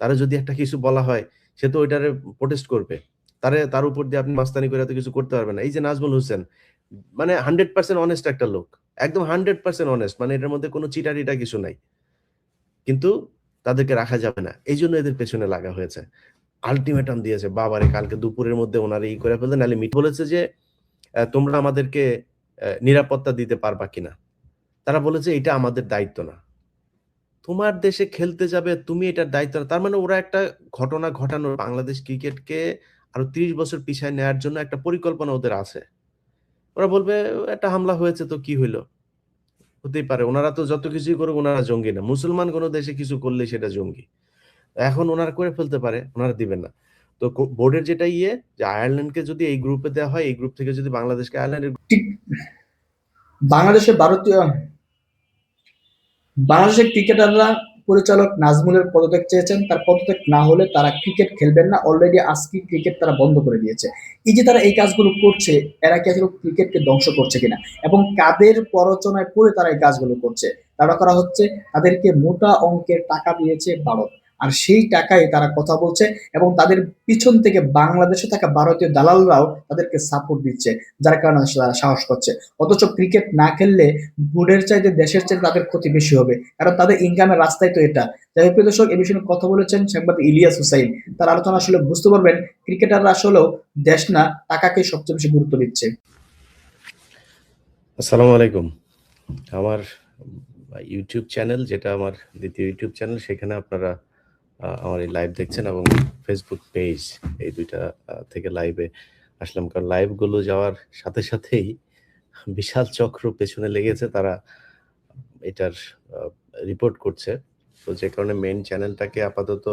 তারা যদি একটা কিছু বলা হয় সে তো ওইটারে প্রোটেস্ট করবে। তার উপর দিয়ে আপনি মাস্তানি করে এত কিছু করতে পারবেন না। এই যে নাজমুল হোসেন মানে 100% অনেস্ট একটা লোক, একদম 100% অনেস্ট, মানে এটার মধ্যে কোনো চিটারিটা কিছু নাই, কিন্তু তাদেরকে রাখা যাবে না, এই জন্য এদের পেছনে লাগা হয়েছে। আলটিমেটাম দিয়েছে, বাবারে কালকে দুপুরের মধ্যে ওনারা ই করে ফেলতে, নাহলে মিট বলেছে যে তোমরা আমাদেরকে নিরাপত্তা দিতে পারবা কিনা। তারা বলেছে এটা আমাদের দায়িত্ব না। তোমার দেশে খেলতে যাবে, তুমি এটার দায়িত্ব না। তার মানে ওরা একটা ঘটনা ঘটানোর, বাংলাদেশ ক্রিকেটকে আরো 30 বছর পিছায় নেওয়ার জন্য একটা পরিকল্পনা ওদের আছে। ওরা বলবে একটা হামলা হয়েছে তো কি হইলো, হতেই পারে। ওনারা তো যত কিছুই করুক ওনারা জঙ্গি না, মুসলমান কোনো দেশে কিছু করলে সেটা জঙ্গি। এখন ওনারা করে ফেলতে পারে, ওনারা দিবেন না। তো বোর্ডের যেটা যে আয়ারল্যান্ডকে যদি এই গ্রুপে দেওয়া হয়, এই গ্রুপ থেকে যদি বাংলাদেশকে আয়ারল্যান্ডের ঠিক বাংলাদেশের ভারতীয় বাংলাদেশের ক্রিকেটাররা পরিচালক নাজমুলের পদত্যাগ চেয়েছেন, তার পদত্যাগ না হলে তারা ক্রিকেট খেলবেন না। অলরেডি আজকে ক্রিকেট তারা বন্ধ করে দিয়েছে। এই যে তারা এই কাজগুলো করছে, এরা কি আসলে ক্রিকেটকে ধ্বংস করছে কিনা এবং কাদের প্ররোচনায় পড়ে তারা এই কাজগুলো করছে? তারা করা হচ্ছে, তাদেরকে মোটা অঙ্কের টাকা দিয়েছে ভারত, আর সেই টাকায় তারা কথা বলছে এবং তাদের পিছন থেকে বাংলাদেশে থাকা ভারতীয় দালালরাও তাদেরকে সাপোর্ট দিচ্ছে, যার কারণে তারা সাহস করছে। অথচ ক্রিকেট না খেললে বোর্ডের চাইতে দেশের চাইতে তাদের ক্ষতি বেশি হবে, কারণ তাদের ইনকামের রাস্তাই তো এটা। যাই হোক, দর্শক, এই বিষয়ে কথা বলেছেন সাংবাদিক ইলিয়াস হুসাইন। তার আলোচনা আসলে বুঝতে পারবেন ক্রিকেটাররা আসলেও দেশ না, টাকাকে সবচেয়ে বেশি গুরুত্ব দিচ্ছে। আসসালামু আলাইকুম। আমার ইউটিউব চ্যানেল, যেটা আমার দ্বিতীয় ইউটিউব চ্যানেল, সেখানে আপনারা আমার এই লাইভ দেখছেন, এবং ফেসবুক পেজ, এই দুইটা থেকে লাইভে আসলাম। কারণ লাইভগুলো যাওয়ার সাথে সাথেই বিশাল চক্র পেছনে লেগেছে, তারা এটার রিপোর্ট করছে। তো যে কারণে মেইন চ্যানেলটাকে আপাতত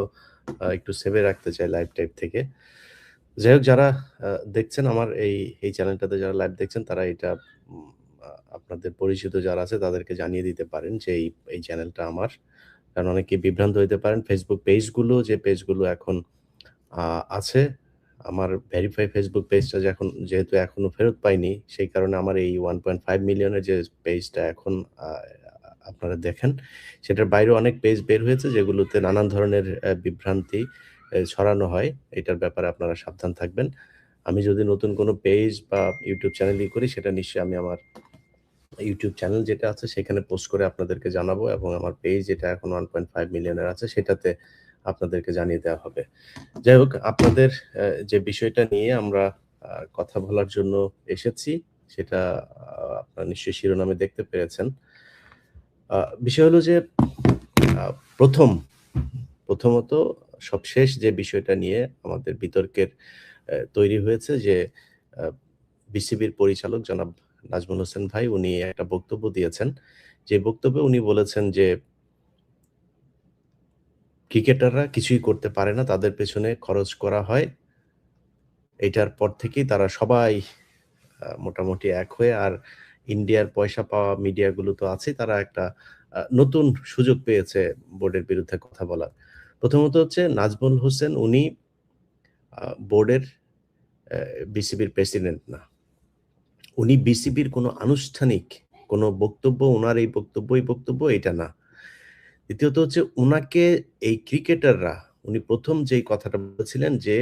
একটু সেভে রাখতে চাই লাইভ টাইপ থেকে। যাই হোক, যারা দেখছেন আমার এই চ্যানেলটাতে, যারা লাইভ দেখছেন, তারা এটা আপনাদের পরিচিত যারা আছে তাদেরকে জানিয়ে দিতে পারেন যে এই চ্যানেলটা আমার। কারণ অনেকে বিভ্রান্ত হইতে পারেন। ফেসবুক পেজগুলো, যে পেজগুলো এখন আছে, আমার ভেরিফাই ফেসবুক পেজটা যেহেতু এখনো ফেরত পাইনি, সেই কারণে আমার এই 1.5 মিলিয়নের যে পেজটা এখন আপনারা দেখেন, সেটার বাইরেও অনেক পেজ বের হয়েছে যেগুলোতে নানান ধরনের বিভ্রান্তি ছড়ানো হয়। এটার ব্যাপারে আপনারা সাবধান থাকবেন। আমি যদি নতুন কোনো পেজ বা ইউটিউব চ্যানেল করি, সেটা নিশ্চয়ই আমি আমার ইউটিউব চ্যানেল যেটা আছে সেখানে পোস্ট করে আপনাদেরকে জানাবো, এবং আমার পেজ যেটা এখন 1.5 মিলিয়নের আছে সেটাতে আপনাদেরকে জানিয়ে দেওয়া হবে। যাই হোক, আপনাদের যে বিষয়টা নিয়ে আমরা কথা বলার জন্য এসেছি, সেটা আপনারা নিশ্চয়ই শিরোনামে দেখতে পেরেছেন। বিষয় হলো যে প্রথমত সবশেষ যে বিষয়টা নিয়ে আমাদের বিতর্কের তৈরি হয়েছে, যে বিসিবির পরিচালক জনাব নাজমুল হোসেন ভাই, উনি একটা বক্তব্য দিয়েছেন। যে বক্তব্যে উনি বলেছেন যে ক্রিকেটাররা কিছুই করতে পারে না, তাদের পেছনে খরচ করা হয়। এটার পর থেকেই তারা সবাই মোটামুটি এক হয়ে, আর ইন্ডিয়ার পয়সা পাওয়া মিডিয়াগুলো তো আছেই, তারা একটা নতুন সুযোগ পেয়েছে বোর্ডের বিরুদ্ধে কথা বলার। প্রথমত হচ্ছে নাজমুল হোসেন, উনি বোর্ডের বিসিবির প্রেসিডেন্ট না। উনি বিসিবির কোনো আনুষ্ঠানিক কোনো বক্তব্য, উনার এই বক্তব্য এটা না। দ্বিতীয়ত হচ্ছে, উনাকে এই ক্রিকেটাররা, উনি প্রথম যেই কথাটা বলেছিলেন যে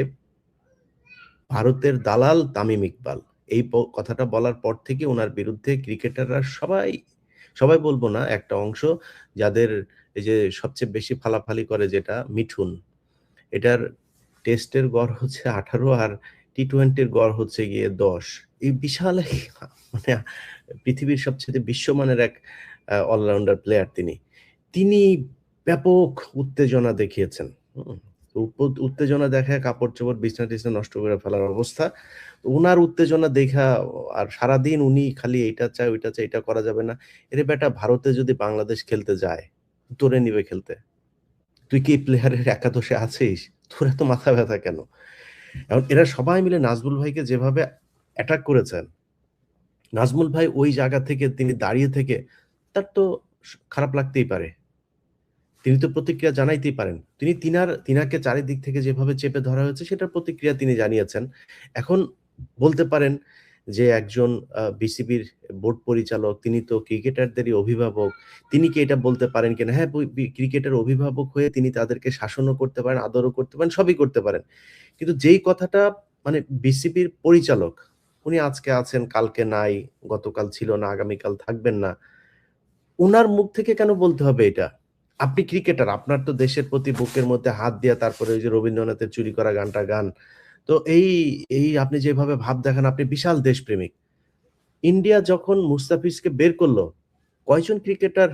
ভারতের দালাল তামিম ইকবাল, এই কথাটা বলার পর থেকে উনার বিরুদ্ধে ক্রিকেটাররা সবাই বলবো না, একটা অংশ, যাদের এই যে সবচেয়ে বেশি ফালাফালি করে যেটা মিঠুন, এটার টেস্টের গড় হচ্ছে 18, আর টি-20 এর গড় হচ্ছে গিয়ে 10। এই বিশাল মানে পৃথিবীর সবচেয়ে বিশ্বমানের এক অলরাউন্ডার প্লেয়ার তিনি। তিনি ব্যাপক উত্তেজনা দেখিয়েছেন। হুম? উত্তেজনা দেখায় কাপড়-চোপড়, বিছানা-টিছানা নষ্ট করে ফেলার অবস্থা। উনার উত্তেজনা দেখা, আর সারাদিন উনি খালি এইটা চায়, ওইটা চায়, এটা করা যাবে না। এরে বেটা, ভারতে যদি বাংলাদেশ খেলতে যায়, তোরে নিবে খেলতে? তুই কি প্লেয়ারের একাদশে আছিস? তোর এত মাথা ব্যথা কেন? এখন এরা সবাই মিলে নাজমুল ভাইকে যেভাবে অ্যাটাক করেছেন, নাজমুল ভাই ওই জায়গা থেকে তিনি দাঁড়িয়ে থেকে, তার তো খারাপ লাগতেই পারে। তিনি তো প্রতিক্রিয়া জানাইতেই পারেন। তিনাকে চারিদিক থেকে যেভাবে চেপে ধরা হয়েছে সেটার প্রতিক্রিয়া তিনি জানিয়েছেন। এখন বলতে পারেন যে একজন বিসিবির বোর্ড পরিচালক, তিনি তো ক্রিকেটারদেরই অভিভাবক। তিনি কি এটা বলতে পারেন কিনা? হ্যাঁ, ক্রিকেটের অভিভাবক হয়ে তিনি তাদেরকে শাসনও করতে পারেন, আদরও করতে পারেন, সবই করতে পারেন। কিন্তু যেই কথাটা মানে বিসিবির পরিচালক, উনি আজকে আছেন, কালকে নাই, গতকাল ছিল না, আগামীকাল থাকবেন না। উনার মুখ থেকে কেন বলতে হবে এটা? আপনি ক্রিকেটার, আপনার তো দেশের প্রতি বুকের মধ্যে হাত দিয়া তারপরে ওই যে রবীন্দ্রনাথের চুরি করা গানটা গান। তো এই আপনি যেভাবে ভাব দেখান, আপনি বিশাল দেশপ্রেমিক। ইন্ডিয়া যখন মুস্তাফিজকে বের করল, কয়জন ক্রিকেটার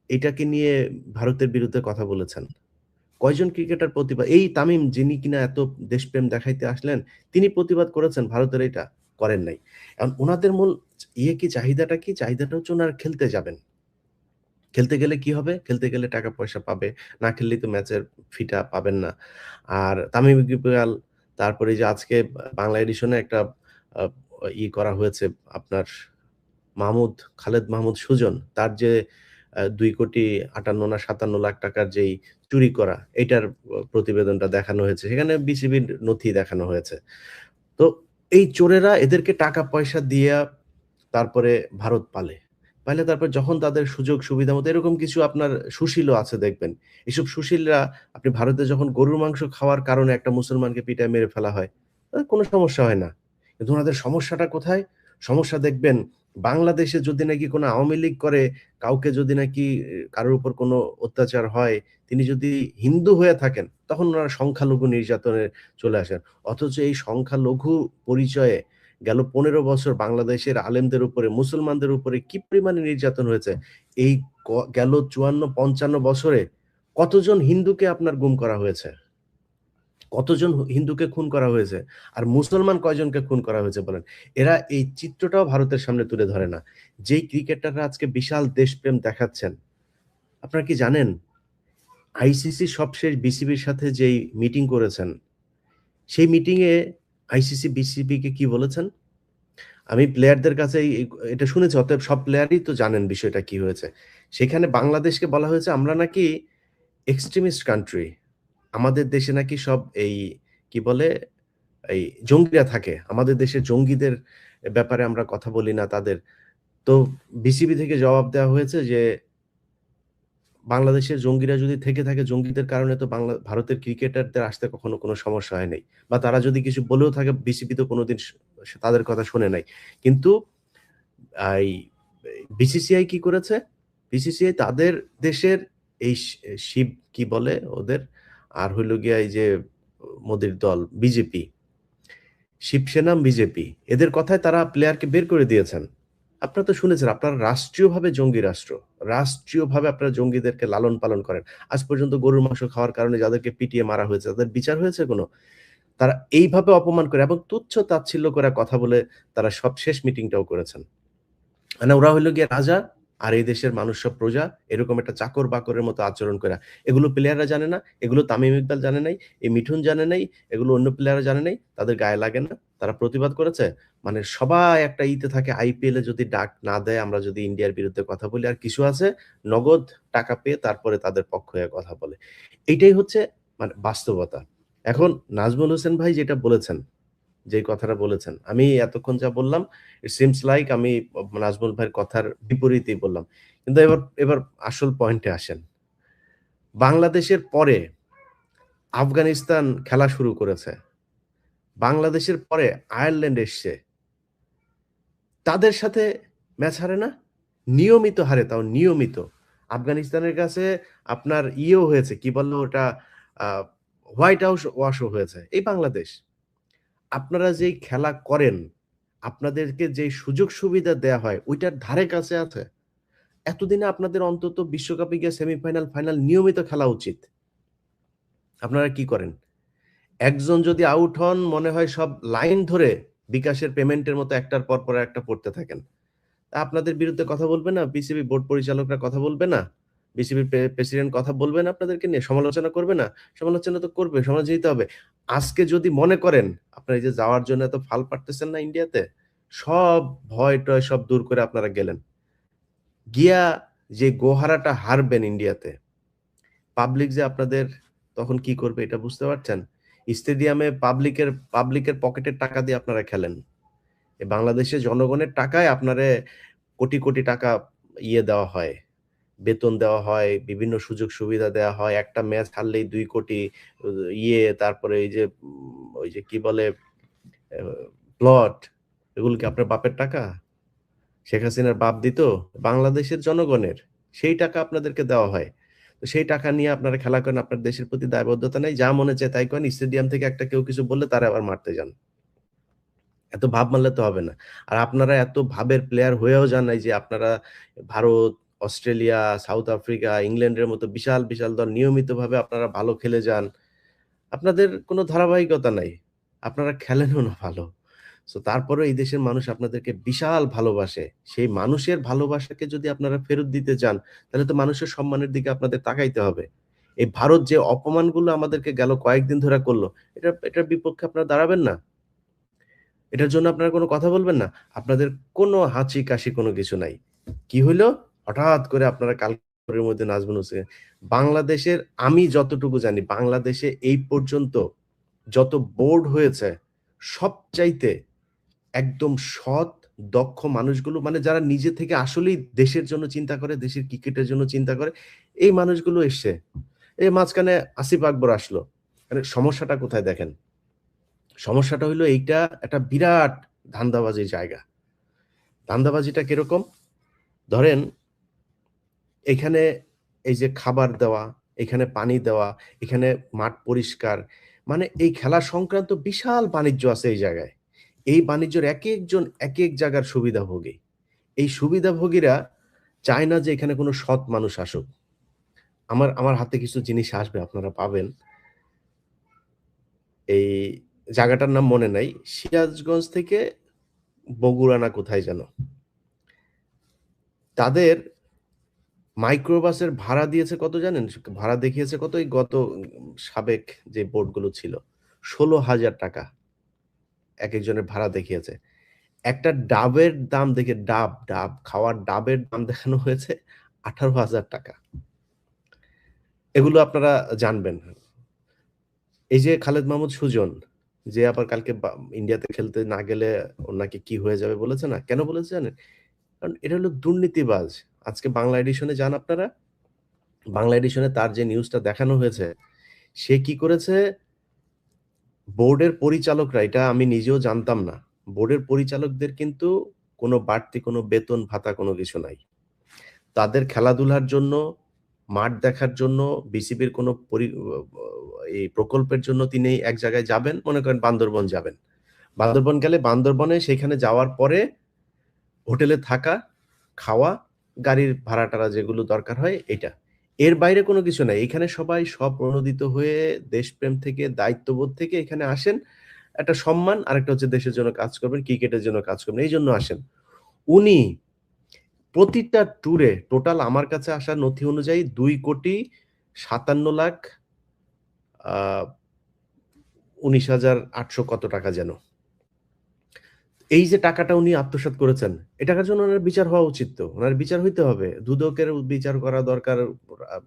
এটাকে নিয়ে ভারতের বিরুদ্ধে কথা বলেছেন? কয়জন ক্রিকেটার প্রতিবাদ, এই তামিম যিনি কিনা এত দেশপ্রেম দেখাইতে আসলেন, তিনি প্রতিবাদ করেছেন ভারতের এটা? করেন নাই। এখন উনাদের মূল কি চাহিদাটা কি? চাহিদাটা হচ্ছে উনারা খেলতে যাবেন। খেলতে গেলে কি হবে? খেলতে গেলে টাকা পয়সা পাবে। না খেললেই তো ম্যাচের ফিটা পাবেন না। আর তামিম ইকবাল, তারপরে এই যে আজকে বাংলা এডিশনে একটা আ করা হয়েছে আপনার খালেদ মাহমুদ সুজন। তার যে ২,৫৮ না ৫৭ লাখ টাকার যেই চুরি করা, এইটার প্রতিবেদনটা দেখানো হয়েছে। সেখানে বিসিবির নথি দেখানো হয়েছে। তো এই চোরেরা এদেরকে টাকা পয়সা দিয়া তারপরে ভারত পালে। পাইলে তারপর যখন তাদের সুযোগ সুবিধা মতো এরকম কিছু আপনার সুশীলও আছে দেখবেন। এসব সুশীলরা আপনি ভারতে যখন গরুর মাংস খাওয়ার কারণে একটা মুসলমানকে পিটায় মেরে ফেলা হয়, কোনো সমস্যা হয় না। কিন্তু উনাদের সমস্যাটা কোথায়? সমস্যা দেখবেন বাংলাদেশে যদি নাকি কোনো আওয়ামী লীগ করে, কাউকে যদি নাকি কারোর উপর কোনো অত্যাচার হয়, তিনি যদি হিন্দু হয়ে থাকেন, তখন উনারা সংখ্যালঘু নির্যাতনে চলে আসেন। অথচ এই সংখ্যালঘু পরিচয়ে গেল ১৫ বছর বাংলাদেশের আলেমদের উপরে, মুসলমানদের উপরে কি পরিমাণে নির্যাতন হয়েছে। এই গেল ৫৪-৫৫ বছরে কতজন হিন্দুকে আপনার গুম করা হয়েছে? কতজন হিন্দুকে খুন করা হয়েছে? আর মুসলমান কয়জনকে খুন করা হয়েছে বলেন? এরা এই চিত্রটাও ভারতের সামনে তুলে ধরে না। যেই ক্রিকেটাররা আজকে বিশাল দেশপ্রেম দেখাচ্ছেন, আপনারা কি জানেন? আইসিসি সবশেষ বিসিবির সাথে যেই মিটিং করেছেন, সেই মিটিংয়ে আইসিসি বিসিবিকে কি বলেছেন? আমি প্লেয়ারদের কাছে এটা শুনেছি, অতএব সব প্লেয়ারই তো জানেন বিষয়টা কি হয়েছে। সেখানে বাংলাদেশকে বলা হয়েছে আমরা নাকি এক্সট্রিমিস্ট কান্ট্রি। আমাদের দেশে নাকি সব কি বলে এই জঙ্গিরা থাকে। আমাদের দেশে জঙ্গিদের ব্যাপারে আমরা কথা বলি না তাদের। তো বিসিবি থেকে জবাব দেওয়া হয়েছে যে বাংলাদেশের জঙ্গিরা যদি থেকে থাকে, জঙ্গিদের কারণে তো ভারতের ক্রিকেটারদের আসতে কখনো কোনো সমস্যা হয় নাই। বা তারা যদি কিছু বলেও থাকে, বিসিবি তো কোনোদিন তাদের কথা শোনে নাই। কিন্তু এই বিসিসিআই কি করেছে? বিসিসিআই তাদের দেশের এই শিব কি বলে ওদের? আর হইল গিয়া এই যে মোদির দল বিজেপি, শিবসেনা, বিজেপি, এদের কথায় তারা প্লেয়ারকে বের করে দিয়েছেন। আপনারা তো শুনেছেন, আপনারা রাষ্ট্রীয়ভাবে জঙ্গি রাষ্ট্র। রাষ্ট্রীয়ভাবে আপনারা জঙ্গিদেরকে লালন-পালন করেন। আজ পর্যন্ত গরুর মাংস খাওয়ার কারণে যাদেরকে পিটিয়ে মারা হয়েছে, তাদের বিচার হয়েছে কোনো? তারা এইভাবে অপমান করে এবং তুচ্ছ-তাচ্ছিল্য করে কথা বলে তারা সবশেষ মিটিংটাও করেছেন। মানে ওরা হইলো গিয়ে রাজা, আর এই দেশের মানুষ সব প্রজা। এরকম একটা চাকর-বাকরের মতো আচরণ কইরা। এগুলো প্লেয়াররা জানে না, এগুলো তামিম ইকবাল জানে নাই, এই মিঠুন জানে নাই, এগুলো অন্য প্লেয়াররা জানে নাই, তাদের গায়ে লাগে না। তারা প্রতিবাদ করেছে। মানে সবাই একটা থাকে, আইপিএল এ যদি ডাক না দেয়, আমরা যদি ইন্ডিয়ার বিরুদ্ধে কথা বলি, আর কিছু আছে নগদ টাকা পেয়ে তারপরে তাদের পক্ষ হয়ে কথা বলে। এইটাই হচ্ছে মানে বাস্তবতা। এখন নাজমুল হোসেন ভাই যেটা বলেছেন, যে কথাটা বলেছেন, আমি এতক্ষণ যা বললাম, ইট সিমস লাইক আমি নাজমুল ভাইয়ের কথার বিপরীতেই বললাম। কিন্তু এবার এবার আসল পয়েন্টে আসেন। বাংলাদেশের পরে আফগানিস্তান খেলা শুরু করেছে। বাংলাদেশের পরে আয়ারল্যান্ড এসছে। তাদের সাথে ম্যাচ হারে না? নিয়মিত হারে, তাও নিয়মিত। আফগানিস্তানের কাছে আপনার হয়েছে, কি বলল ওটা, আ হোয়াইট হাউস ওয়াশও হয়েছে। এই বাংলাদেশ। আপনারা যেই খেলা করেন, আপনাদেরকে যেই সুযোগ সুবিধা দেয়া হয়, ওইটার ধারে কাছে আছে? এতদিনে আপনাদের অন্তত বিশ্বকাপে গিয়ে সেমিফাইনাল, ফাইনাল নিয়মিত খেলা উচিত। আপনারা কি করেন? একজন যদি আউট হন, মনে হয় সব লাইন ধরে বিকাশের পেমেন্টের মতো একটার পর, পর একটা পড়তে থাকেন। তা আপনাদের বিরুদ্ধে কথা বলবে না? বিসিবি বোর্ড পরিচালকরা কথা বলবে না? বিসিবির প্রেসিডেন্ট কথা বলবে না আপনাদেরকে নিয়ে? সমালোচনা করবে না? সমালোচনা তো করবে, সমালোচনা দিতে হবে। আজকে যদি মনে করেন, আপনারা এই যে যাওয়ার জন্য এত ফাল পাড়তেছেন না ইন্ডিয়াতে, সব ভয়-টয় সব দূর করে আপনারা গেলেন। গিয়া যে গোহারাটা হারবেন ইন্ডিয়াতে, পাবলিক যে আপনাদের তখন কি করবে এটা বুঝতে পারছেন? স্টেডিয়ামে পাবলিকের পকেটের টাকা দিয়ে আপনারা খেলেন। এই বাংলাদেশের জনগণের টাকায় আপনারে কোটি, কোটি টাকা দেওয়া হয়। বেতন দেওয়া হয়, বিভিন্ন সুযোগ সুবিধা দেওয়া হয়। একটা ম্যাচ হারলেই ২ কোটি উ তারপরে এই যে ওই যে কি বলে অ্যা প্লট এগুলো কি আপনার বাপের টাকা? শেখ হাসিনার বাপ দিত? বাংলাদেশের জনগণের। সেই টাকা আপনাদেরকে দেওয়া হয়। তো সেই টাকা নিয়ে আপনারা খেলা করেন, আপনার দেশের প্রতি দায়বদ্ধতা নাই। যা মনে চায় তাই করেন। স্টেডিয়াম থেকে একটা কেউ কিছু বললে তারে আবার মারতে যান। এত ভাব মারলে তো হবে না। আর আপনারা এত ভাবের প্লেয়ার হয়েও যান নাই যে আপনারা ভারত, অস্ট্রেলিয়া, সাউথ আফ্রিকা, ইংল্যান্ডের মতো বিশাল, বিশাল দল নিয়মিতভাবে আপনারা ভালো খেলে যান। আপনাদের কোনো ধারাবাহিকতা নাই। আপনারা খেলেনও না ভালো। সো তারপরেও এই দেশের মানুষ আপনাদেরকে বিশাল ভালোবাসে। সেই মানুষের ভালোবাসাকে যদি আপনারা ফেরত দিতে চান, তাহলে তো মানুষের সম্মানের দিকে আপনাদের তাকাইতে হবে। এই ভারত যে অপমানগুলো আমাদেরকে গেল কয়েকদিন ধরে করল, এটার বিপক্ষে আপনারা দাঁড়াবেন না? এটার জন্য আপনারা কোনো কথা বলবেন না? আপনাদের কোনো হাঁচি-কাশি কোনো কিছু নাই। কি হইল? হঠাৎ করে আপনারা কালকের মধ্যে নাজমুল হোসেন বাংলাদেশের আমি যতটুকু জানি বাংলাদেশে এই পর্যন্ত যত বোর্ড হয়েছে সবচাইতে একদম সৎ, দক্ষ মানুষগুলো মানে যারা নিজে থেকে আসলেই দেশের জন্য চিন্তা করে, দেশের ক্রিকেটের জন্য চিন্তা করে, এই মানুষগুলো এসছে। এই মাঝখানে আসিফ আকবর আসলো। মানে সমস্যাটা কোথায় দেখেন? সমস্যাটা হইলো এইটা একটা বিরাট ধান্দাবাজির জায়গা। ধান্দাবাজিটা কিরকম? ধরেন এখানে এই যে খাবার দেওয়া, এখানে পানি দেওয়া, এখানে মাঠ পরিষ্কার, মানে এই খেলা সংক্রান্ত বিশাল বাণিজ্য আছে এই জায়গায়। এই বাণিজ্যের একেকজন একেক জায়গার সুবিধাভোগী। এই সুবিধাভোগীরা চায় না যে এখানে কোনো সৎ মানুষ আসুক। আমার হাতে কিছু জিনিস আসবে আপনারা পাবেন। এই জায়গাটার নাম মনে নাই। সিরাজগঞ্জ থেকে বগুড়া না কোথায় যেন। তাদের মাইক্রোবাসের ভাড়া দিয়েছে কত জানেন? ভাড়া দেখিয়েছে কত? এই গত সাবেক যে বোর্ডগুলো ছিল। ৳১৬,০০০ একেকজনের ভাড়া দেখিয়েছে। একটা ডাবের দাম দেখে ডাব খাওয়ার ডাবের দাম দেখানো হয়েছে ৳১৮,০০০। এগুলো আপনারা জানবেন। এই যে খালেদ মাহমুদ সুজন, যে আবার কালকে ইন্ডিয়াতে খেলতে না গেলে ওর নাকি কি হয়ে যাবে বলেছে না? কেন বলেছে জানেন? কারণ এটা হলো দুর্নীতিবাজ। আজকে বাংলা এডিশনে যান আপনারা। বাংলা এডিশনে তার যে নিউজটা দেখানো হয়েছে, সে কি করেছে? বোর্ডের পরিচালকরা, এটা আমি নিজেও জানতাম না। বোর্ডের পরিচালকদের কিন্তু কোনো বাড়তি কোনো বেতন ভাতা কোনো কিছু নাই। তাদের খেলাধুলার জন্য, মাঠ দেখার জন্য বিসিবির কোনো এই প্রকল্পের জন্য তিনি এক জায়গায় যাবেন, মনে করেন বান্দরবন যাবেন। বান্দরবন গেলে বান্দরবনে সেখানে যাওয়ার পরে হোটেলে থাকা, খাওয়া, গাড়ির ভাড়া-টাড়া যেগুলো দরকার হয় এটা। এর বাইরে কোনো কিছু নাই। এখানে সবাই স্বপ্রণোদিত হয়ে দেশপ্রেম থেকে, দায়িত্ববোধ থেকে এখানে আসেন। একটা সম্মান, আরেকটা হচ্ছে দেশের জন্য কাজ করবেন, ক্রিকেটের জন্য কাজ করবেন। এইজন্য আসেন। উনি প্রতিটা ট্যুরে টোটাল আমার কাছে আসা নথি অনুযায়ী ২,৫৭,০০,০০০ আ ১৯,৮০০ কত টাকা যেন। এই যে টাকাটা উনি আত্মসাৎ করেছেন, এই টাকার জন্য উনার বিচার হওয়া উচিত তো। উনার বিচার হইতে হবে। দুদকের বিচার করা দরকার।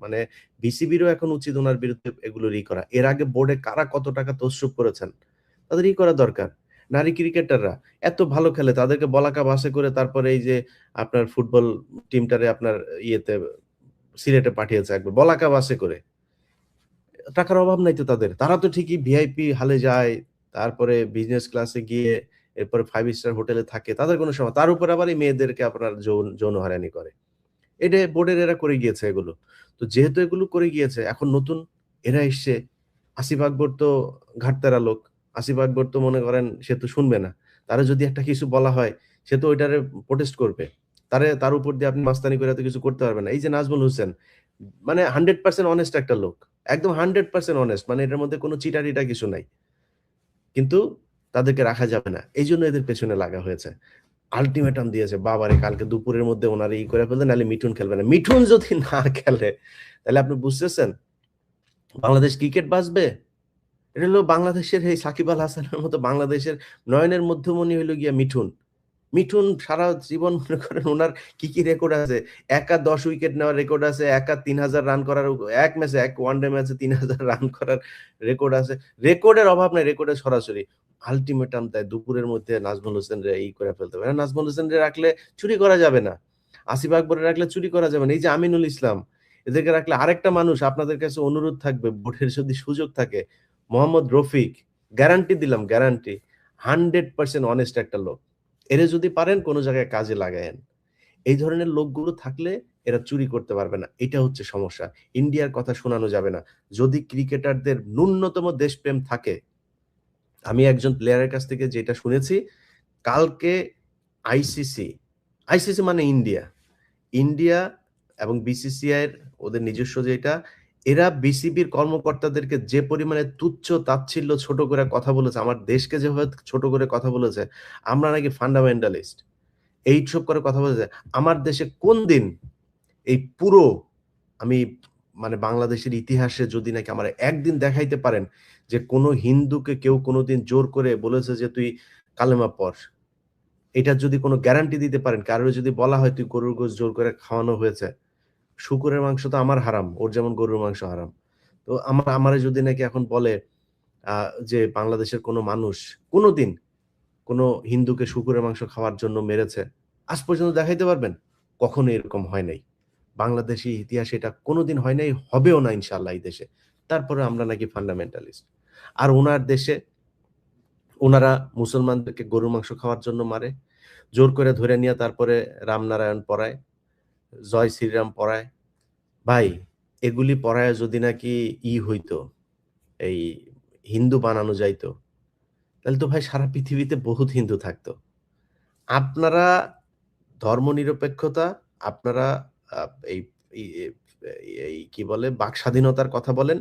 মানে বিসিবিরও এখন উচিত উনার বিরুদ্ধে এগুলোর করা। এর আগে বোর্ডে কারা কত টাকা তছরূপ করেছেন, তাদের করা দরকার। নারী ক্রিকেটাররা এত ভালো খেলে, তাদেরকে বলাকা বাসে করে তারপরে এই যে আপনার ফুটবল টিমটারে আপনার ইয়েতে সিলেটে পাঠিয়েছে একবার বলাকা বাসে করে। টাকার অভাব নাই তো তাদের। তারা তো ঠিকই ভিআইপি হলে যায়, তারপরে বিজনেস ক্লাসে গিয়ে এরপরে 5 স্টার হোটেলে থাকে। তাদের কোনো তার উপর আবার এই মেয়েদেরকে আপনার যৌন হয়রানি করে। এটা বোর্ডের এরা করে গিয়েছে এগুলো। তো যেহেতু এগুলো করে গিয়েছে, এখন নতুন এরা এসছে। আসিফ আকবর তো ঘাটতেরা লোক। আসিফ আকবর তো মনে করেন সে তো শুনবে না। তারে যদি একটা কিছু বলা হয়, সে তো ওইটারে প্রোটেস্ট করবে। তার উপর দিয়ে আপনি মাস্তানি করে এত কিছু করতে পারবেন না। এই যে নাজমুল হোসেন, মানে 100% অনেস্ট একটা লোক। একদম 100% অনেস্ট। মানে এটার মধ্যে কোনো চিটারিটা কিছু নাই। কিন্তু তাদেরকে রাখা যাবে না। এইজন্য এদের পেছনে লাগা হয়েছে। আল্টিমেটাম দিয়েছে, বাবারে কালকে দুপুরের মধ্যে উনারা করে ফেলবেন, নাহলে মিঠুন খেলবে না। মিঠুন যদি না খেলে, তাহলে আপনি বুঝতেছেন বাংলাদেশ ক্রিকেট বাঁচবে? এটা হলো বাংলাদেশের এই সাকিব আল হাসানের মতো বাংলাদেশের নয়নের মধ্যমণি হইলো গিয়া মিঠুন। মিঠুন সারা জীবন মনে করেন উনার কি রেকর্ড আছে? একা ১০ উইকেট নেওয়ার রেকর্ড আছে, একা ৩,০০০ রান করার এক ম্যাচে, এক ওয়ানডে ম্যাচে ৩,০০০ রান করার রেকর্ড আছে। রেকর্ডের অভাব নাই, রেকর্ডের সরাসরি। আল্টিমেটাম দেয় দুপুরের মধ্যে নাজমুল হোসেনরে এই করে ফেলতে হবে। নাজমুল হোসেনরে রাখলে চুরি করা যাবে না। আসিফ আকবরে রাখলে চুরি করা যাবে না। এই যে আমিনুল ইসলাম, এদেরকে রাখলে আরেকটা মানুষ আপনাদের কাছে অনুরোধ থাকবে, ভোটের যদি সুযোগ থাকে, মোহাম্মদ রফিক, গ্যারান্টি দিলাম, গ্যারান্টি 100% অনেস্ট একটা লোক। এরে যদি পারেন কোন জায়গায় কাজে লাগায়েন। এই ধরনের লোকগুলো থাকলে এরা চুরি করতে পারবে না। এটা হচ্ছে সমস্যা। ইন্ডিয়ার কথা শোনানো যাবে না। যদি ক্রিকেটারদের ন্যূনতম দেশপ্রেম থাকে, আমি একজন প্লেয়ারের কাছ থেকে যেটা শুনেছি, কালকে আইসিসি, আইসিসি মানে ইন্ডিয়া, ইন্ডিয়া এবং বিসিসিআই এর ওদের নিজস্ব যেটা, এরা বিসিবির কর্মকর্তাদেরকে যে পরিমাণে তুচ্ছ তাচ্ছিল্য ছোট করে কথা বলেছে, আমার দেশকে যেভাবে ছোট করে কথা বলেছে, আমরা নাকি ফান্ডামেন্টালিস্ট, এইসব করে কথা বলেছে। আমার দেশে কোন দিন এই পুরো আমি মানে বাংলাদেশের ইতিহাসে যদি নাকি আমার একদিন দেখাইতে পারেন যে কোনো হিন্দুকে কেউ কোনোদিন জোর করে বলেছে যে তুই কালেমা পড়, এটার যদি কোনো গ্যারান্টি দিতে পারেন, কারোর যদি বলা হয় তুই গরুর গোশত জোর করে খাওয়ানো হয়েছে, শুকরের মাংস তো আমার হারাম, ওর যেমন গরুর মাংস হারাম। তো আমারে যদি নাকি এখন বলে যে বাংলাদেশের কোনো মানুষ কোনোদিন কোনো হিন্দুকে শুকরের মাংস খাওয়ার জন্য মেরেছে, আজ পর্যন্ত দেখাইতে পারবেন? কখনো এরকম হয় নাই। বাংলাদেশী ইতিহাসে এটা কোনোদিন হয় নাই, হবেও না ইনশাআল্লাহ এই দেশে। তারপরে আমরা নাকি ফান্ডামেন্টালিস্ট। আর উনার দেশে উনারা মুসলমানদেরকে গরুর মাংস খাওয়ার জন্য মারে। জোর করে ধরে নিয়ে তারপরে রামনারায়ণ পড়ায়, জয় শ্রীরাম পড়ায়। ভাই, এগুলি পড়ায় যদি নাকি হইতো, এই হিন্দু বানানো যাইতো, তাহলে তো ভাই সারা পৃথিবীতে বহুত হিন্দু থাকতো। আপনারা ধর্মনিরপেক্ষতা, আপনারা আ এই এই এই কি বলে বাক স্বাধীনতার কথা বলেন।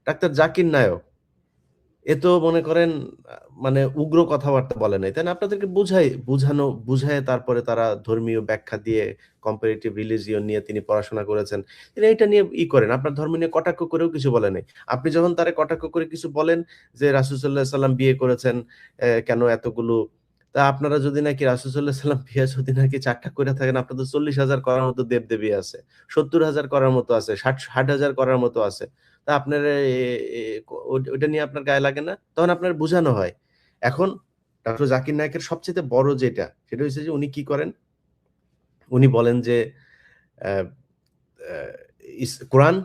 ডাক্তার জাকির নায়ক এ তো মনে করেন আ মানে উগ্র কথাবার্তা বলে নাই। তাই না? আপনাদেরকে বুঝায়ে তারপরে তারা ধর্মীয় ব্যাখ্যা দিয়ে comparative religion নিয়ে তিনি পড়াশোনা করেছেন। তিনি এটা নিয়ে করেন। আপনার ধর্ম নিয়ে কটাক্ষ করেও কিছু বলে নাই। আপনি যখন তারে কটাক্ষ করে কিছু বলেন যে রাসূল সাল্লাল্লাহু আলাইহি সাল্লাম বিয়ে করেছেন, কেন এতগুলো, তা আপনারা যদি নাকি রাসূল সাল্লাল্লাহু আলাইহি সাল্লাম বিয়ে যদি নাকি ৪ টা কইরা থাকেন, আপনাদের ৪০,০০০ করার মতো দেব-দেবী আছে। ৭০,০০০ করার মতো আছে, ৬০,০০০ করার মতো আছে। তা আপনারা এ এ ওইটা নিয়ে আপনার গায়ে লাগে না? তখন আপনার বুঝানো হয়। এখন ডক্টর জাকির নায়েকের সবচাইতে বড় যেটা, সেটা হইছে যে উনি কি করেন? উনি বলেন যে অ্যা অ্যা কোরআন,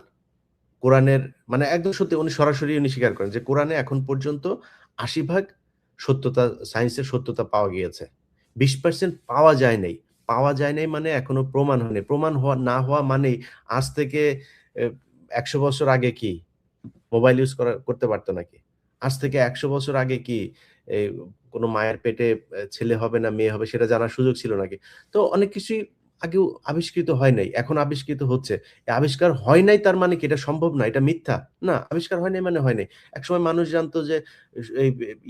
কোরআনের মানে একদম সত্যি উনি সরাসরি স্বীকার করেন যে কোরআনে এখন পর্যন্ত ৮০ ভাগ সত্যতা, সায়েন্সের সত্যতা পাওয়া গিয়েছে। ২০% পাওয়া যায় নাই। পাওয়া যায় নাই মানে এখনো প্রমাণ হয় নাই। প্রমাণ না হওয়া মানেই আজ থেকে এ ১০০ বছর আগে কি মোবাইল ইউজ করতে পারত নাকি? আজ থেকে ১০০ বছর আগে কি এই কোন মায়ের পেটে ছেলে হবে না মেয়ে হবে সেটা জানার সুযোগ ছিল নাকি? তো অনেক কিছুই আগেও আবিষ্কৃত হয় নাই। এখন আবিষ্কৃত হচ্ছে। এই আবিষ্কার হয় নাই তার মানে কি এটা সম্ভব না? এটা মিথ্যা? না, আবিষ্কার হয় নাই মানে হয় নাই। একসময় মানুষ জানতো যে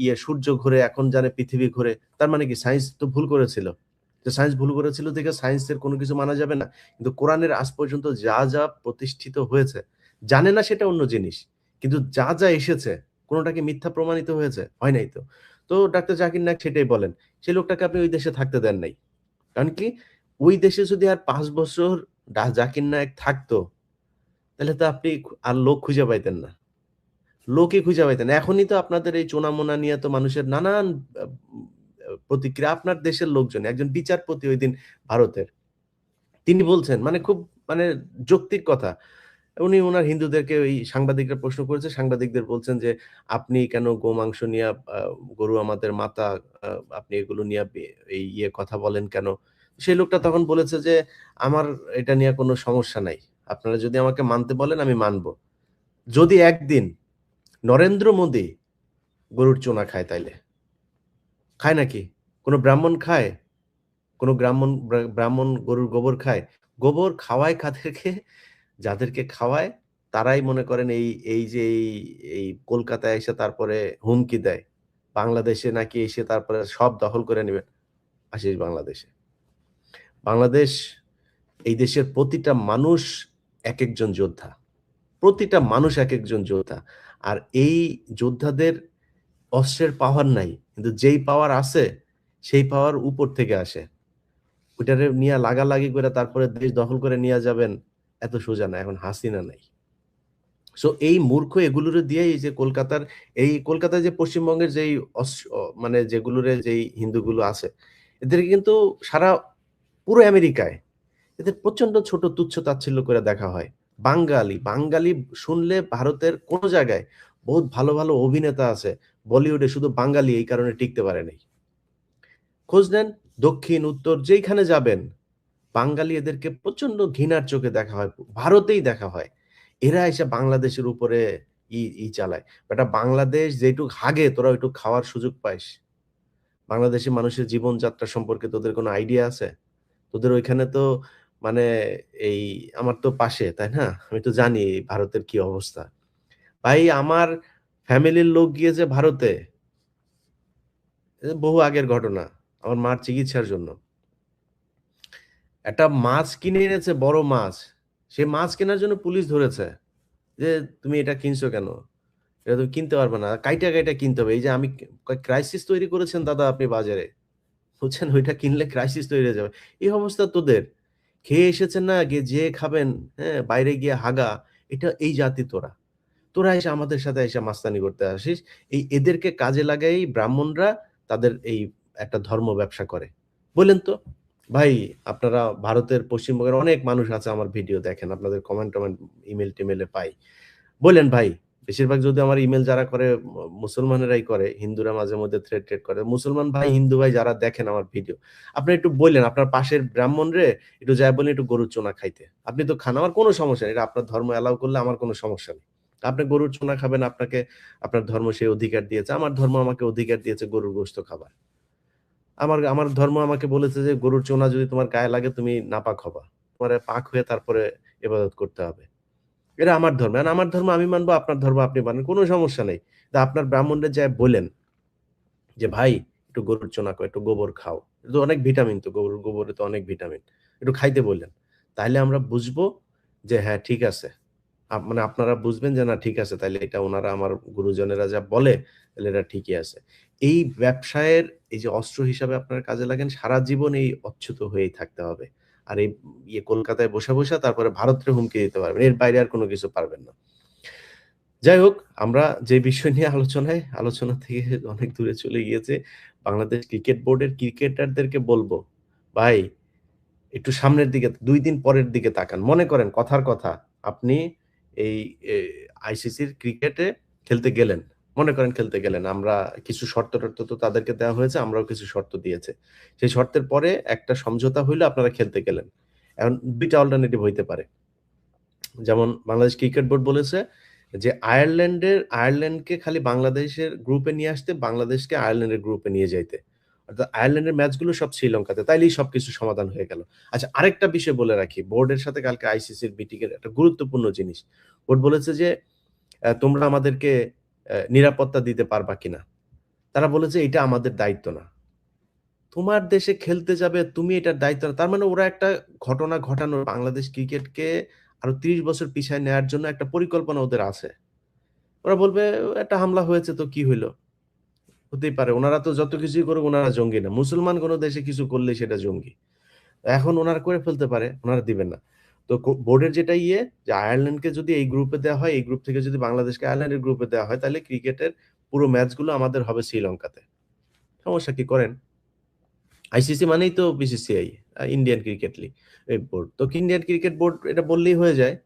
এই সূর্য ঘোরে, এখন জানে পৃথিবী ঘোরে। তার মানে কি সায়েন্স তো ভুল করেছিল। তো সায়েন্স ভুল করেছিল দেখে সায়েন্সের কোন কিছু মানা যাবে না। কিন্তু কোরআনের আজ পর্যন্ত যা প্রতিষ্ঠিত হয়েছে, জানে না সেটা অন্য জিনিস। কিন্তু যা এসেছে কোনটা কি মিথ্যা প্রমাণিত হয়েছে? হয় নাই তো। তো ডাক্তার জাকির নায়েক সেটাই বলেন। সেই লোকটাকে আপনি ওই দেশে থাকতে দেন নাই। কারণ কি? ওই দেশে যদি আর ৫ বছর জাকির নায়েক থাকতো, তাহলে তো আপনি আর লোক খুঁজে পাইতেন না। লোকই খুঁজে পাইতেন না। এখনই তো আপনাদের এই চোনা-মোনা নিয়ে তো মানুষের নানান আ প্রতিক্রিয়া। আপনার দেশের লোকজন, একজন বিচারপতি ঐদিন ভারতের। তিনি বলছেন মানে খুব মানে যৌক্তিক কথা। উনি উনার হিন্দুদেরকে ওই সাংবাদিকরা প্রশ্ন করেছে। সাংবাদিকদের বলছেন যে, "আপনি কেন গোমাংস নিয়া গরু আমাদের মাতা, আ আপনি এগুলো নিয়া এই কথা বলেন কেন?" সেই লোকটা তখন বলেছে যে, "আমার এটা নিয়ে কোনো সমস্যা নাই। আপনারা যদি আমাকে মানতে বলেন আমি মানব। যদি একদিন নরেন্দ্র মোদি গরুর চোনা খায় তাইলে।" খায় নাকি? কোন ব্রাহ্মণ খায়? কোন ব্রাহ্মণ গরুর গোবর খায়? গোবর খাওয়ায় কাদেরকে? যাদেরকে খাওয়ায় তারাই মনে করেন এই যে এই কলকাতায় এসে তারপরে হুমকি দেয়। বাংলাদেশে নাকি এসে তারপরে সব দখল করে নিবেন। আসিস বাংলাদেশে। বাংলাদেশ, এই দেশের প্রতিটা মানুষ একেকজন যোদ্ধা। প্রতিটা মানুষ একেকজন যোদ্ধা। আর এই যোদ্ধাদের অস্ত্রের পাওয়ার নাই। কিন্তু যেই পাওয়ার আছে, সেই পাওয়ার উপর থেকে আসে। ওইটারে নিয়া লাগালাগি করে তারপরে দেশ দখল করে নিয়া যাবেন, এত সোজা না। এখন হাসিনা নাই। সো এই মূর্খ এগুলোরে দিয়ে এই যে কলকাতায় যে পশ্চিমবঙ্গের যেই মানে যেগুলোরে যেই হিন্দুগুলো আছে, এদেরকে কিন্তু সারা পুরো আমেরিকায় এদের প্রচন্ড ছোট তুচ্ছ-তাচ্ছিল্য করে দেখা হয়। বাঙালি শুনলে ভারতের কোন জায়গায় বহুত ভালো, ভালো অভিনেতা আছে। বলিউডে শুধু বাঙালি এই কারণে টিকতে পারে নাই। খোঁজ নেন দক্ষিণ, উত্তর যেইখানে যাবেন, বাঙালি এদেরকে প্রচন্ড ঘৃণার চোখে দেখা হয়। ভারতেই দেখা হয়। এরা এসে বাংলাদেশের উপরে চালায়। বেটা বাংলাদেশ যেইটুক হাগে তোরা ওইটুক খাওয়ার সুযোগ পাইস। বাংলাদেশী মানুষের জীবনযাত্রা সম্পর্কে তোদের কোনো আইডিয়া আছে? তোদের ওইখানে তো মানে এই আমার তো পাশে, তাই না? আমি তো জানি ভারতের কি অবস্থা। ভাই আমার ফ্যামিলির লোক গিয়েছে ভারতে। বহু আগের ঘটনা। আমার মার চিকিৎসার জন্য। একটা মাছ কিনে এনেছে বড় মাছ। সে মাছ কেনার জন্য পুলিশ ধরেছে। যে, "তুমি এটা কিনছো কেন? এটা তুমি কিনতে পারবে না। কাইটা কিনতে হবে।" এই যে আমি ক্রাইসিস তৈরি করেছেন দাদা আপনি বাজারে। বুঝছেন? ওইটা কিনলে ক্রাইসিস তৈরি হয়ে যাবে। এই অবস্থা তোদের। খেয়ে এসেছেন না যেয়ে খাবেন, হ্যাঁ? বাইরে গিয়ে হাগা। এই জাতি তোরা। তোরা এসে আমাদের সাথে এসে মাস্তানি করতে আসিস। এদেরকে কাজে লাগায়েই ব্রাহ্মণরা তাদের একটা ধর্ম ব্যবসা করে। বললেন তো? ভাই আপনারা ভারতের পশ্চিমবঙ্গের অনেক মানুষ আছে আমার ভিডিও দেখেন। আপনাদের কমেন্ট-টমেন্ট ইমেইলে পাই। বললেন ভাই, বেশিরভাগ যদি আমার ইমেইল যারা করে মুসলমানেরাই করে। হিন্দুরা মাঝে মধ্যে থ্রেড করে। মুসলমান ভাই, হিন্দু ভাই যারা দেখেন আমার ভিডিও, আপনি একটু বইলেন আপনার পাশের ব্রাহ্মণরে একটু যায়া বলেন একটু গরুর চোনা খাইতে। আপনি তো খান, আমার কোনো সমস্যা নেই। এটা আপনার ধর্ম অ্যালাও করলে আমার কোনো সমস্যা নেই। আপনি গরুর চোনা খাবেন, আপনাকে আপনার ধর্ম সেই অধিকার দিয়েছে। আমার ধর্ম আমাকে অধিকার দিয়েছে গরুর গোশত খাবার। আমার আমার ধর্ম আমাকে বলেছে যে গরুর চোনা যদি তোমার গায়ে লাগে তুমি নাপাক হবা। তোমারে পাক হয়ে তারপরে ইবাদত করতে হবে। এটা আমার ধর্ম। এখন আমার ধর্ম আমি মানবো, আপনার ধর্ম আপনি মানেন। কোন সমস্যা নেই। আপনার ব্রাহ্মণরে যায়া বইলেন যে, "ভাই একটু গরুর চোনা খাও, একটু গোবর খাও। এটা তো অনেক ভিটামিন তো গরুর গোবরে তো অনেক ভিটামিন। একটু খাইতে বললেন।" তাইলে আমরা বুঝবো যে হ্যাঁ, ঠিক আছে। মানে আপনারা বুঝবেন যে না ঠিক আছে তাইলে এটা উনারা আমার গুরুজনেরা যা বলে তাইলে এটা ঠিকই আছে। এই ব্যবসায়ের এই যে অস্ত্র হিসাবে আপনারা কাজে লাগেন সারা জীবন এই অচ্যুত হয়েই থাকতে হবে। আর কলকাতায় বসা তারপরে ভারতরে হুমকি দিতে পারবেন। এর বাইরে আর কোন কিছু পারবেন না। যাই হোক, আমরা যে বিষয় নিয়ে আলোচনা থেকে অনেক দূরে চলে গিয়েছে। বাংলাদেশ ক্রিকেট বোর্ডের ক্রিকেটারদেরকে বলব, ভাই একটু সামনের দিকে ২ দিন পরের দিকে তাকান। মনে করেন কথার কথা, আপনি এই এ আইসিসির ক্রিকেটে খেলতে গেলেন। মনে করেন খেলতে গেলেন। আমরা কিছু শর্ত-টর্ত তো তাদেরকে দেওয়া হয়েছে, আমরাও কিছু শর্ত দিয়েছে। সেই শর্তের পরে একটা সমঝোতা হইলো আপনারা খেলতে গেলেন। এখন ২ টা অল্টারনেটিভ হইতে পারে। যেমন বাংলাদেশ ক্রিকেট বোর্ড বলেছে যে আয়ারল্যান্ডকে খালি বাংলাদেশের গ্রুপে নিয়ে আসতে, বাংলাদেশকে আয়ারল্যান্ডের গ্রুপে নিয়ে যাইতে। অর্থাৎ আয়ারল্যান্ডের ম্যাচগুলো সব শ্রীলঙ্কাতে। তাইলেই সবকিছু সমাধান হয়ে গেল। আচ্ছা আরেকটা বিষয় বলে রাখি। বোর্ডের সাথে কালকে আইসিসির মিটিং এর একটা গুরুত্বপূর্ণ জিনিস। বোর্ড বলেছে যে, তোমরা আমাদেরকে নিরাপত্তা দিতে পারবা কিনা?" তারা বলেছে, "এটা আমাদের দায়িত্ব না।" তোমার দেশে খেলতে যাবে, তুমি এটার দায়িত্ব না। তার মানে ওরা একটা ঘটনা ঘটানোর বাংলাদেশ ক্রিকেটকে আরো ৩০ বছর পিছায় নেয়ার জন্য একটা পরিকল্পনা ওদের আছে। ওরা বলবে, "একটা হামলা হয়েছে তো কি হইল? হতেই পারে। উনারা তো যত কিছুই করুক উনারা জঙ্গি না। মুসলমান কোন দেশে কিছু করলেই সেটা জঙ্গি।" এখন উনারা করে ফেলতে পারে, উনারা দিবেন না। তো বোর্ডের যেটা যে আয়ারল্যান্ডকে যদি এই গ্রুপে দেওয়া হয়, এই গ্রুপ থেকে যদি বাংলাদেশকে আয়ারল্যান্ডের গ্রুপে দেওয়া হয়, তাহলে ক্রিকেটের পুরো ম্যাচগুলো আমাদের হবে শ্রীলঙ্কাতে। সমস্যা কি? করেন। আইসিসি মানেই তো BCCI, Indian cricket league board. তো ইন্ডিয়ান ক্রিকেট বোর্ড এটা বললেই হয়ে যায়।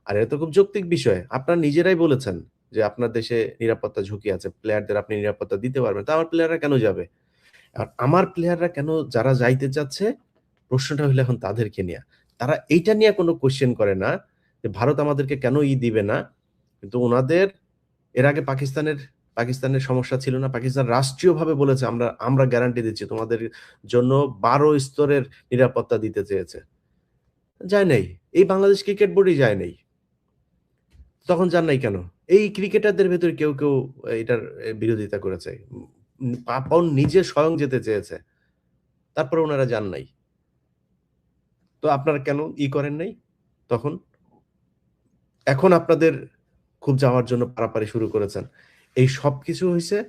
আর এটা তো খুব যৌক্তিক বিষয়। আপনারা নিজেরাই বলেছেন যে আপনার দেশে নিরাপত্তা ঝুঁকি আছে। প্লেয়ারদের আপনি নিরাপত্তা দিতে পারবেন। তো আমার প্লেয়াররা কেন যাবে? আর আমার প্লেয়াররা কেন যারা যাইতে চাচ্ছে, প্রশ্নটা হইলো এখন তাদেরকে নিয়া। তারা এইটা নিয়ে কোন কোয়েশ্চেন করে না যে ভারত আমাদেরকে কেন দিবে না? কিন্তু উনাদের এর আগে পাকিস্তানের সমস্যা ছিল না। পাকিস্তান রাষ্ট্রীয়ভাবে বলেছে, "আমরা আমরা গ্যারান্টি দিচ্ছি তোমাদের জন্য ১২ স্তরের নিরাপত্তা দিতে চেয়েছে।" যায় নাই। এই বাংলাদেশ ক্রিকেট বোর্ডই যায় নাই। তখন যান নাই কেন? এই ক্রিকেটারদের ভেতরে কেউ এটার বিরোধিতা করেছে। পাপন নিজে স্বয়ং যেতে চেয়েছে। তারপরে উনারা যান নাই। তো আপনারা কেন করেন নাই তখন? এখন আপনাদের খুব যাওয়ার জন্য পারাপারি শুরু করেছেন। এই সবকিছু হইছে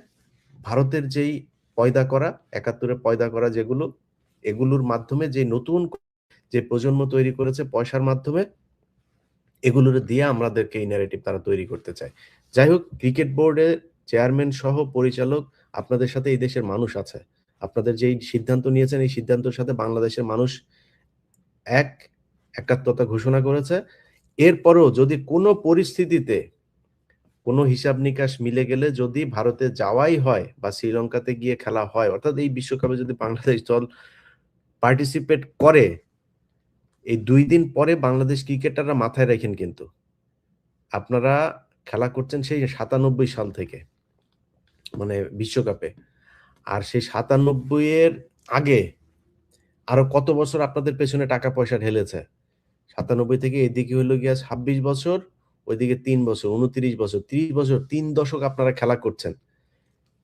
ভারতের যেই পয়দা করা, ৭১ এ পয়দা করা যেগুলো, এগুলোর মাধ্যমে যে নতুন যে প্রজন্ম তৈরি করেছে পয়সার মাধ্যমে, এগুলোর দিয়ে আমাদেরকে এই ন্যারেটিভ তারা তৈরি করতে চায়। যাই হোক, ক্রিকেট বোর্ডের চেয়ারম্যান সহ পরিচালক আপনাদের সাথে এই দেশের মানুষ আছে। আপনাদের যেই সিদ্ধান্ত নিয়েছেন এই সিদ্ধান্তের সাথে বাংলাদেশের মানুষ একাত্মতা ঘোষণা করেছে। এরপরেও যদি কোনো পরিস্থিতিতে কোনো হিসাব নিকাশ মিলে গেলে যদি ভারতে যাওয়াই হয় বা শ্রীলঙ্কাতে গিয়ে খেলা হয়, অর্থাৎ এই বিশ্বকাপে যদি বাংলাদেশ দল পার্টিসিপেট করে, এই 2 দিন পরে বাংলাদেশ ক্রিকেটাররা মাথায় রাখেন কিন্তু আপনারা খেলা করছেন সেই 97 সাল থেকে, মানে বিশ্বকাপে। আর সেই 97 এর আগে আরো কত বছর আপনাদের পেছনে টাকা পয়সা ঢেলেছে। 97 থেকে এদিকে হইলো গিয়া 26 বছর, ওইদিকে 3 বছর, 29 বছর, 30 বছর, 3 দশক আপনারা খেলা করছেন।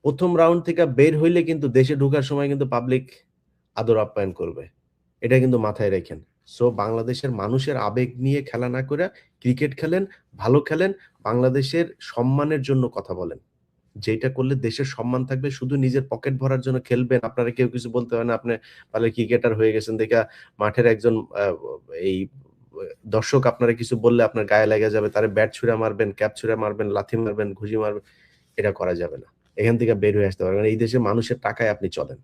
প্রথম রাউন্ড থেকে বের হইলে কিন্তু দেশে ঢোকার সময় কিন্তু পাবলিক আদর আপ্যায়ন করবে। এটা কিন্তু মাথায় রাখেন। সো বাংলাদেশের মানুষের আবেগ নিয়ে খেলা না করে ক্রিকেট খেলেন, ভালো খেলেন, বাংলাদেশের সম্মানের জন্য কথা বলেন। যেটা করলে দেশের সম্মান থাকবে। শুধু নিজের পকেট ভরার জন্য খেলবেন, আপনারা কেউ কিছু বলতে হয় না। আপনি পারলে ক্রিকেটার হয়ে গেছেন দেখা মাঠের একজন এই দর্শক আপনারা কিছু বললে আপনার গায়ে লেগে যাবে, তারে ব্যাট ছুঁড়ে মারবেন, ক্যাপ ছুঁড়ে মারবেন, লাথি মারবেন, ঘুষি মারবেন। এটা করা যাবে না। এখান থেকে বের হয়ে আসতে হবে। কারণ এই দেশের মানুষের টাকায় আপনি চলেন।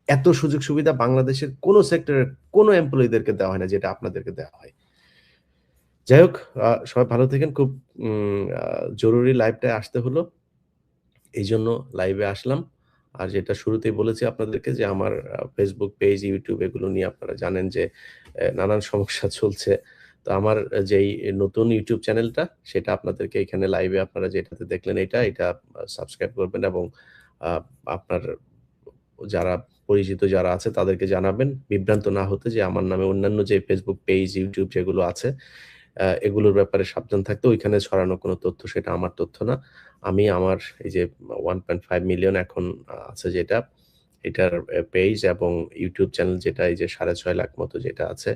এত সুযোগ সুবিধা বাংলাদেশের কোন সেক্টরের কোন এমপ্লয়িদেরকে দেওয়া হয় না যেটা আপনাদেরকে দেওয়া হয়। যাই হোক, সবাই ভালো থাকেন। খুব জরুরি লাইভটায় আসতে হলো। এইজন্য লাইভে আসলাম। আর যেটা শুরুতেই বলেছি আপনাদেরকে যে আমার Facebook পেজ, YouTube এগুলো নিয়ে আপনারা জানেন যে নানান সমস্যা চলছে। তো আমার যেই নতুন YouTube চ্যানেলটা সেটা আপনাদেরকে এখানে লাইভে আপনারা যেটাতে দেখলেন এটা সাবস্ক্রাইব করবেন এবং আ আপনার যারা পরিচিত যারা আছে তাদেরকে জানাবেন। বিভ্রান্ত না হতে যে আমার নামে অন্যান্য যে Facebook পেজ, YouTube যেগুলো আছে এগুলোর ব্যাপারে সাবধান থাকতে। ওইখানে ছড়ানো কোনো তথ্য সেটা আমার তথ্য না। আমি আমার এই যে 1.5 মিলিয়ন এখন আছে যেটা, এটার পেজ এবং YouTube চ্যানেল যেটা এই যে 6.5 লাখ মতো যেটা আছে,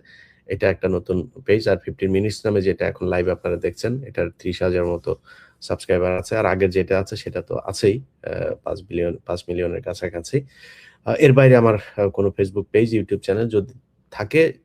এটা একটা নতুন পেজ। আর 15 মিনিটস নামে যেটা এখন লাইভ আপনারা দেখছেন, এটার 30,000 মতো সাবস্ক্রাইবার আছে। আর আগের যেটা আছে সেটা তো আছেই 5 মিলিয়নের কাছাকাছি। এর বাইরে আমার কোনো Facebook পেজ, YouTube চ্যানেল যদি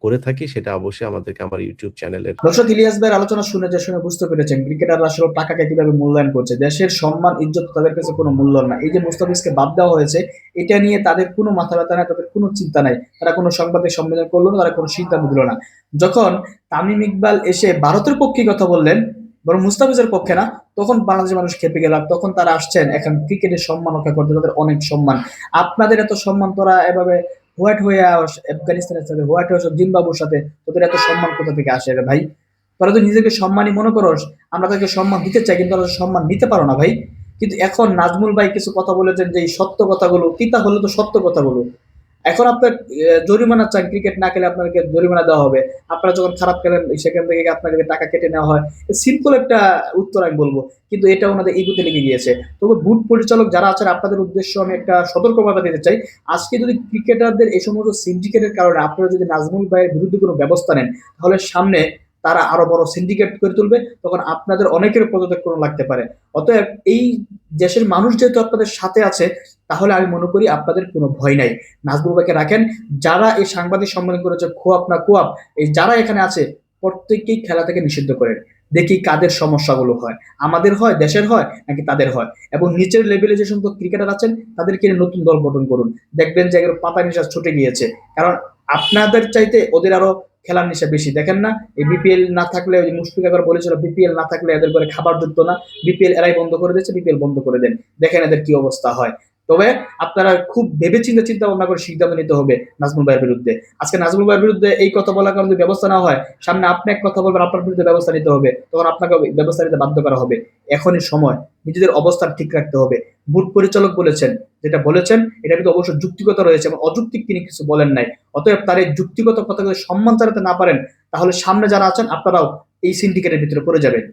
করে থাকি সেটা অবশ্যই আমাদেরকে আমার YouTube চ্যানেলের দর্শক, ইলিয়াস ভাইয়ের আলোচনা শুনে বুঝতে পেরেছেন ক্রিকেটাররা আসলে টাকাকে কিভাবে মূল্যায়ন করছে। দেশের সম্মান ইজ্জত তাদের কাছে কোনো মূল্য না। এই যে মুস্তাফিজকে বাদ দেওয়া হয়েছে, এটা নিয়ে তাদের কোনো মাথা ব্যথা নাই, তাদের কোনো চিন্তা নাই। তারা কোনো সাংবাদিক সম্মেলন করলো না, তারা কোনো সিদ্ধান্ত দিল না। যখন তামিম ইকবাল এসে ভারতের পক্ষে কথা বললেন, বরং মুস্তাফিজের পক্ষে না, তখন বাংলাদেশের মানুষ খেপে গেল। তখন তারা আসছেন এখন ক্রিকেটের সম্মান রক্ষা করতে, তাদের অনেক সম্মান। আপনাদের এত সম্মান, তোরা এভাবে হোয়াইট হয়ে আফগানিস্তানের সাথে, হোয়াইট হয়ে জিম্বাবুর সাথে, তোদের এত সম্মান কোথা থেকে আসে রে ভাই? তোরা তো নিজেকে সম্মানই মনে করস, আমরা তাকে সম্মান দিতে চাই, কিন্তু তোরা সম্মান নিতে পারো না ভাই। কিন্তু এখন নাজমুল ভাই কিছু কথা বলেছেন যে এই সত্য কথাগুলো কিতা হলো, তো সত্য কথাগুলো এখন আপনার জরিমানা চান, ক্রিকেট না খেলে আপনাকে জরিমানা দেওয়া হবে। আপনারা যখন খারাপ খেলেন সেখান থেকে আপনাকে টাকা কেটে নেওয়া হয়। সিম্পল একটা উত্তর আমি বলবো, কিন্তু এটা ওনাদের ইগুতে লেগে গিয়েছে। তবে বুট পরিচালক যারা আছেন, আপনাদের উদ্দেশ্য আমি একটা সতর্কবার্তা দিতে চাই। আজকে যদি ক্রিকেটারদের এই সমস্ত সিন্ডিকেটের কারণে আপনারা যদি নাজমুল ভাইয়ের বিরুদ্ধে কোনো ব্যবস্থা নেন, তাহলে সামনে তারা আরো বড় সিন্ডিকেট করে তুলবে, তখন আপনাদের অনেকের পদত্যাগ কোনো লাগতে পারে। অতএব এই দেশের মানুষ যেহেতু আপনাদের সাথে আছে, তাহলে আমি মনে করি আপনাদের কোনো ভয় নাই। নাজমুল ভাইকে রাখেন। যারা এই সাংবাদিক সম্মেলন করেছে, খোয়াব না খোয়াব, এই যারা এখানে আছে প্রত্যেককেই খেলা থেকে নিষিদ্ধ করেন। দেখি কাদের সমস্যাগুলো হয়, আমাদের হয়, দেশের হয়, নাকি তাদের হয়। এবং নিচের লেভেলে যে সমস্ত ক্রিকেটার আছেন তাদেরকে নতুন দল গঠন করুন। দেখবেন যে পাতা নিঃশ্বাস ছুটে গিয়েছে। কারণ আপনাদের চাইতে ওদের আরো খেলার নেশা বেশি। দেখেন না, এই বিপিএল না থাকলে, ওই মুশফিক একবার বলেছিল বিপিএল না থাকলে এদের করে খাবার জুটতো না, বিপিএল এরাই বন্ধ করে দিয়েছে, বিপিএল বন্ধ করে দেন, দেখেন এদের কি অবস্থা হয়। তবে আপনারা খুব ভেবে চিন্তা ভাবনা করে সিদ্ধান্ত নিতে হবে নাজমুল ভাইয়ের বিরুদ্ধে। আজকে নাজমুল ভাইয়ের বিরুদ্ধে এই কথা বলার কারণে ব্যবস্থা না হয়, সামনে আপনি এক কথা বলবেন, আপনার বিরুদ্ধে ব্যবস্থা নিতে হবে, তখন আপনাকে ব্যবস্থা নিতে বাধ্য করা হবে। এখনই সময় নিজেদের অবস্থান ঠিক রাখতে হবে। বুট পরিচালক বলেছেন, যেটা বলেছেন এটা কিন্তু অবশ্য যুক্তিগত রয়েছে এবং অযৌক্তিক তিনি কিছু বলেন নাই। অতএব তার এই যুক্তিগত কথাকে সম্মান জানাতে না পারেন, তাহলে সামনে যারা আছেন আপনারাও এই সিন্ডিকেটের ভিতরে পড়ে যাবেন।